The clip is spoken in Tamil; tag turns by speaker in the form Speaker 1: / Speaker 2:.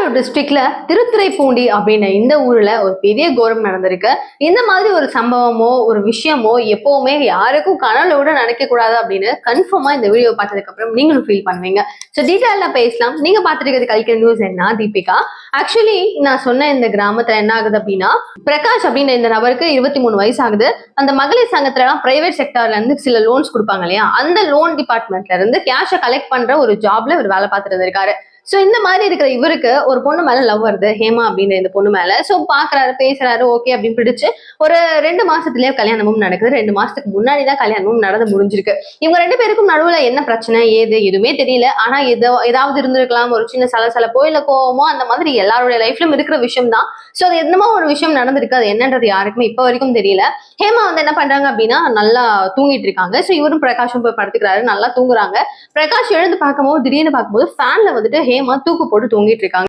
Speaker 1: திருவாரூர் டிஸ்ட்ரிக்ட்ல திருத்துறைப்பூண்டி அப்படின்ற இந்த ஊர்ல ஒரு பெரிய கோரம் நடந்திருக்கு. இந்த மாதிரி ஒரு சம்பவமோ ஒரு விஷயமோ எப்பவுமே யாருக்கும் கனவுல கூட நடக்க கூடாது அப்படின்னு கன்ஃபார்மா இந்த வீடியோ பார்த்ததுக்கு அப்புறம் நீங்களும் ஃபீல் பண்ணுவீங்க. ஸோ டீட்டெயிலா பேசலாம். நீங்க பார்த்துருக்கிறது கல்கிற நியூஸ் என்ன தீபிகா. ஆக்சுவலி நான் சொன்ன இந்த கிராமத்துல என்ன ஆகுது அப்படின்னா, பிரகாஷ் அப்படின்ற இந்த நபருக்கு 23 வயசு ஆகுது. அந்த மகளிர் சங்கத்துல எல்லாம் பிரைவேட் செக்டர்ல இருந்து சில லோன்ஸ் கொடுப்பாங்க இல்லையா, அந்த லோன் டிபார்ட்மெண்ட்ல இருந்து கேஷை கலெக்ட் பண்ற ஒரு ஜாப்ல இவர் வேலை பார்த்துட்டு இருந்திருக்காரு. சோ இந்த மாதிரி இருக்கிற இவருக்கு ஒரு பொண்ணு மேல லவ் வருது, ஹேமா அப்படின்ற இந்த பொண்ணு மேல. சோ பாக்குறாரு, பேசுறாரு, ஓகே அப்படின்னு பிடிச்சு ஒரு 2 மாசத்துலயே கல்யாணமும் நடக்குது. 2 மாசத்துக்கு முன்னாடிதான் கல்யாணமும் நடந்து முடிஞ்சிருக்கு. இவங்க 2 பேருக்கும் நடுவுல என்ன பிரச்சனை ஏது எதுவுமே தெரியல. ஆனா ஏதாவது இருந்திருக்கலாம், ஒரு சின்ன சலசலப்போ இல்ல கோவமோ, அந்த மாதிரி எல்லாருடைய லைஃப்லயும் இருக்கிற விஷயம் தான். சோ அது என்னமோ ஒரு விஷயம் நடந்திருக்கு. அது என்னன்றது யாருக்குமே இப்ப வரைக்கும் தெரியல. ஹேமா வந்து என்ன பண்றாங்க அப்படின்னா நல்லா தூங்கிட்டு இருக்காங்க. சோ இவரும் பிரகாஷும் போய் படுத்துக்கிறாரு, நல்லா தூங்குறாங்க. பிரகாஷ் எழுந்து பார்க்கும்போது திடீர்னு பார்க்கும்போது ஃபேன்ல வந்துட்டு ஹேமா தூக்கு போட்டு தூங்கிட்டு இருக்காங்க.